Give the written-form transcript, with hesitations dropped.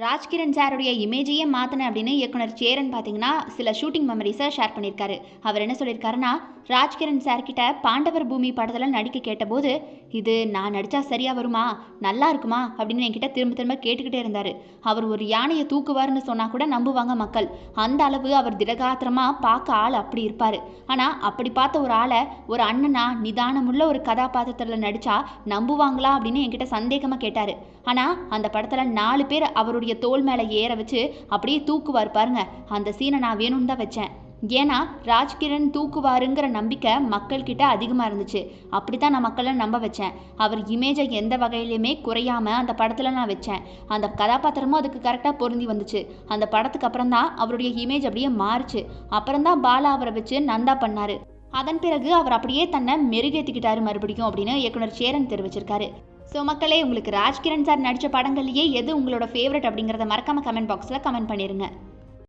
ராஜ்கிரண் சாருடைய இமேஜையே மாற்றினேன் அப்படின்னு இயக்குனர் சேரன் பார்த்தீங்கன்னா சில ஷூட்டிங் மெமரிஸை ஷேர் பண்ணியிருக்காரு. அவர் என்ன சொல்லியிருக்காருன்னா, ராஜ்கிரண் சார்கிட்ட பாண்டவர் பூமி படத்தில் நடிக்க கேட்டபோது, இது நான் நடித்தா சரியாக வருமா, நல்லா இருக்குமா அப்படின்னு என்கிட்ட திரும்ப திரும்ப கேட்டுக்கிட்டே இருந்தார். அவர் ஒரு யானையை தூக்குவார்னு சொன்னால் கூட நம்புவாங்க மக்கள். அந்த அளவு அவர் திடகாத்திரமாக பார்க்க ஆள் அப்படி இருப்பார். ஆனால் அப்படி பார்த்த ஒரு ஆளை ஒரு அண்ணனா நிதானமுள்ள ஒரு கதாபாத்திரத்தில் நடித்தா நம்புவாங்களா அப்படின்னு என்கிட்ட சந்தேகமாக கேட்டார். ஆனால் அந்த படத்தில் 4 பேர் அவருடைய தோள் மேலே ஏற வச்சு அப்படியே தூக்குவார் பாருங்க. அந்த சீனை நான் வேணும்னு தான் வச்சேன். ஏன்னா ராஜ்கிரண் தூக்குவாருங்கிற நம்பிக்கை மக்கள்கிட்ட அதிகமாக இருந்துச்சு. அப்படி தான் நான் மக்களை நம்ப வச்சேன். அவர் இமேஜை எந்த வகையிலையுமே குறையாமல் அந்த படத்தில் நான் வச்சேன். அந்த கதாபாத்திரமும் அதுக்கு கரெக்டாக பொருந்தி வந்துச்சு. அந்த படத்துக்கு அப்புறம் தான் அவருடைய இமேஜ் அப்படியே மாறுச்சு. அப்புறம்தான் பாலா அவரை வச்சு நந்தா பண்ணார். அதன் பிறகு அவர் அப்படியே தன்னை மெருகேற்றிக்கிட்டாரு மறுபடியும் அப்படின்னு இயக்குனர் சேரன் தெரிவிச்சிருக்காரு. ஸோ மக்களே, உங்களுக்கு ராஜ்கிரண் சார் நடித்த படங்கள்லேயே எது உங்களோட ஃபேவரட் அப்படிங்கிறத மறக்காமல் கமெண்ட் பாக்ஸில் கமெண்ட் பண்ணிடுங்க.